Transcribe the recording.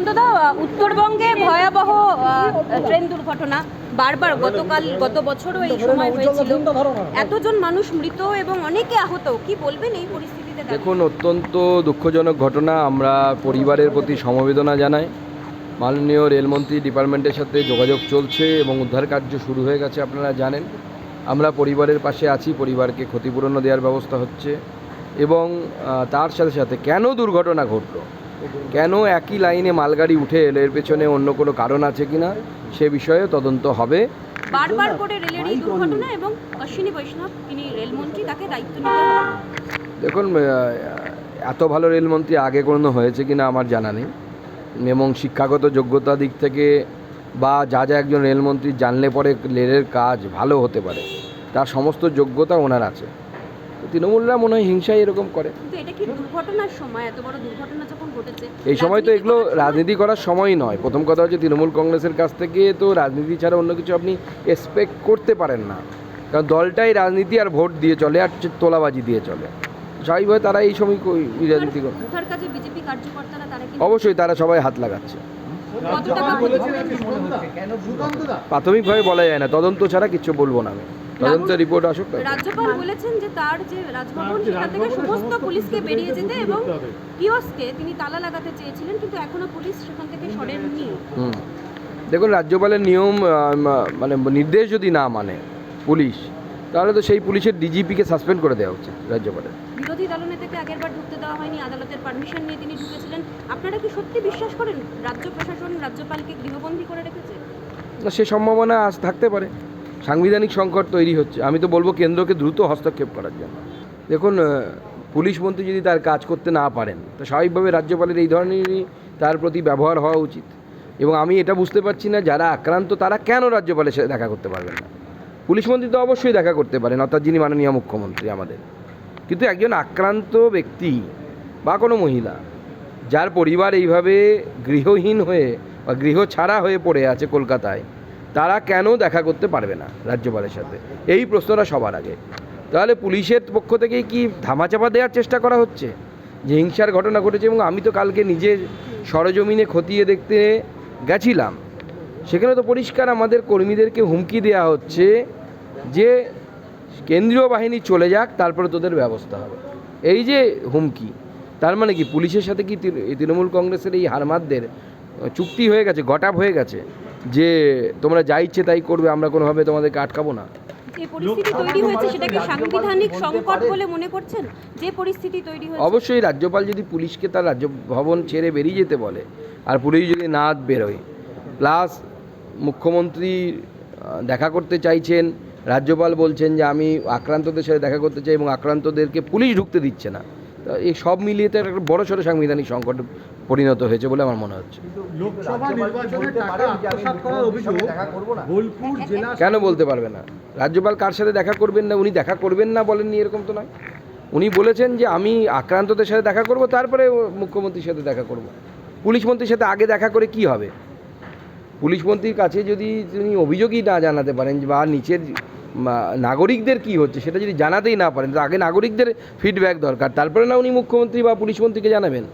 সুকান্তদা, উত্তরবঙ্গে ভয়াবহ ট্রেন দুর্ঘটনা বারবার গত বছরও এই সময় হয়েছিল। এতজন মানুষ মৃত এবং অনেকে আহত, কি বলবেন এই পরিস্থিতিতে? দেখুন, অত্যন্ত দুঃখজনক ঘটনা। আমরা পরিবারের প্রতি সমবেদনা জানাই। মাননীয় রেলমন্ত্রী ডিপার্টমেন্টের সাথে যোগাযোগ চলছে এবং উদ্ধার কার্য শুরু হয়ে গেছে, আপনারা জানেন। আমরা পরিবারের পাশে আছি, পরিবারকে ক্ষতিপূরণও দেওয়ার ব্যবস্থা হচ্ছে। এবং তার সাথে সাথে কেন দুর্ঘটনা ঘটলো, কেন একই লাইনে মালগাড়ি উঠে এলো, এর পেছনে অন্য কোনো কারণ আছে কিনা সে বিষয়ে তদন্ত হবে। বারবার করে রেলের এই দুর্ঘটনা এবং অশ্বিনী বৈষ্ণব তিনি রেলমন্ত্রী, তাকে দায়িত্ব নিতে হবে। দেখুন, এত ভালো রেলমন্ত্রী আগে কোনো হয়েছে কিনা আমার জানা নেই, এবং শিক্ষাগত যোগ্যতা দিক থেকে বা যা যা একজন রেলমন্ত্রী জানলে পরে রেলের কাজ ভালো হতে পারে, তার সমস্ত যোগ্যতা ওনার আছে। তৃণমূলরা মনে হয় হিংসায় এরকম করে। কিন্তু এটা কি দুর্ঘটনার সময়, এত বড় দুর্ঘটনা যখন ঘটেছে, এই সময় তো এগুলো রাজনীতি করার সময় নয়। প্রথম কথা হচ্ছে, তৃণমূল কংগ্রেসের কাছ থেকে তো রাজনীতি ছাড়া অন্য কিছু আপনি এক্সপেক্ট করতে পারেন না, কারণ দলটাই রাজনীতি আর ভোট দিয়ে চলে আর তোলাবাজি দিয়ে চলে। স্বাভাবিকভাবে তারা এই সময় রাজনীতি করে। উদ্ধার কাজে বিজেপি কার্যকর্তারা তারা কি অবশ্যই তারা সবাই হাত লাগাচ্ছে। কত টাকা প্রাথমিকভাবে বলা যায় না, তদন্ত ছাড়া কিছু বলবো না আমি। তদন্তের রিপোর্ট আসুক। রাজ্যপাল বলেছেন যে তার যে রাজভবন সেটা থেকে সমস্ত পুলিশকে বেরিয়ে যেতে এবং কিওস্কে তিনি তালা লাগাতে চেয়েছিলেন, কিন্তু এখনো পুলিশ সেখান থেকে সরেননি। দেখুন, রাজ্যপালের নিয়ম মানে নির্দেশ যদি না মানে পুলিশ, তাহলে তো সেই পুলিশের ডিজিপিকে সাসপেন্ড করে দেওয়া উচিত রাজ্যপালের। বিরোধী দলনেতাকে আগেরবার ঢুকতে দেওয়া হয়নি, আদালতের পারমিশন নিয়ে তিনি ঢুকেছিলেন। আপনারা কি সত্যি বিশ্বাস করেন রাজ্য প্রশাসন রাজ্যপালকে গৃহবন্দী করে রেখেছে? না, সে সম্ভাবনা আজ থাকতে পারে। সাংবিধানিক সংকট তৈরি হচ্ছে। আমি তো বলবো কেন্দ্রকে দ্রুত হস্তক্ষেপ করার জন্য। দেখুন, পুলিশ মন্ত্রী যদি তার কাজ করতে না পারেন, তো স্বাভাবিকভাবে রাজ্যপালের এই ধরনেরই তার প্রতি ব্যবহার হওয়া উচিত। এবং আমি এটা বুঝতে পারছি না, যারা আক্রান্ত তারা কেন রাজ্যপালের সাথে দেখা করতে পারবেন না। পুলিশ মন্ত্রী তো অবশ্যই দেখা করতে পারেন, অর্থাৎ যিনি মাননীয় মুখ্যমন্ত্রী আমাদের। কিন্তু একজন আক্রান্ত ব্যক্তি বা কোনো মহিলা যার পরিবার এইভাবে গৃহহীন হয়ে বা গৃহ ছাড়া হয়ে পড়ে আছে কলকাতায়, তারা কেন দেখা করতে পারবে না রাজ্যপালের সাথে? এই প্রশ্নটা সবার আগে। তাহলে পুলিশের পক্ষ থেকেই কি ধামাচাপা দেওয়ার চেষ্টা করা হচ্ছে যে হিংসার ঘটনা ঘটেছে? এবং আমি তো কালকে নিজের সরজমিনে খতিয়ে দেখতে গেছিলাম, সেখানে তো পরিষ্কার আমাদের কর্মীদেরকে হুমকি দেওয়া হচ্ছে যে কেন্দ্রীয় বাহিনী চলে যাক, তারপরে তোদের ব্যবস্থা হবে। এই যে হুমকি, তার মানে কি পুলিশের সাথে কি তৃণমূল কংগ্রেসের এই হারমাদদের চুক্তি হয়ে গেছে, গটাপ হয়ে গেছে যে তোমরা যা ইচ্ছে তাই করবে, আমরা কোনোভাবে তোমাদেরকে আটকাবো না? যে পরিস্থিতি তৈরি হয়েছে সেটা কি সাংবিধানিক সংকট বলে মনে করছেন? যে পরিস্থিতি তৈরি হয়েছে, অবশ্যই রাজ্যপাল যদি পুলিশকে তার রাজ্য ভবন ছেড়ে বেরিয়ে যেতে বলে আর পুলিশ যদি না বেরোয়, প্লাস মুখ্যমন্ত্রী দেখা করতে চাইছেন, রাজ্যপাল বলছেন যে আমি আক্রান্তদের সাথে দেখা করতে চাই এবং আক্রান্তদেরকে পুলিশ ঢুকতে দিচ্ছে না, তো এই সব মিলিয়ে তো একটা বড়সড় সাংবিধানিক সংকট পরিণত হয়েছে বলে আমার মনে হচ্ছে। কেন বলতে পারবে না? রাজ্যপাল কার সাথে দেখা করবেন না, উনি দেখা করবেন না বলেননি এরকম তো নয়। উনি বলেছেন যে আমি আক্রান্তদের সাথে দেখা করব, তারপরে মুখ্যমন্ত্রীর সাথে দেখা করব। পুলিশ মন্ত্রীর সাথে আগে দেখা করে কি হবে? পুলিশ মন্ত্রীর কাছে যদি তিনি অভিযোগই না জানাতে পারেন বা নিচের নাগরিকদের কি হচ্ছে সেটা যদি জানাতেই না পারেন, তো আগে নাগরিকদের ফিডব্যাক দরকার, তারপরে না উনি মুখ্যমন্ত্রী বা পুলিশ মন্ত্রীকে জানাবেন।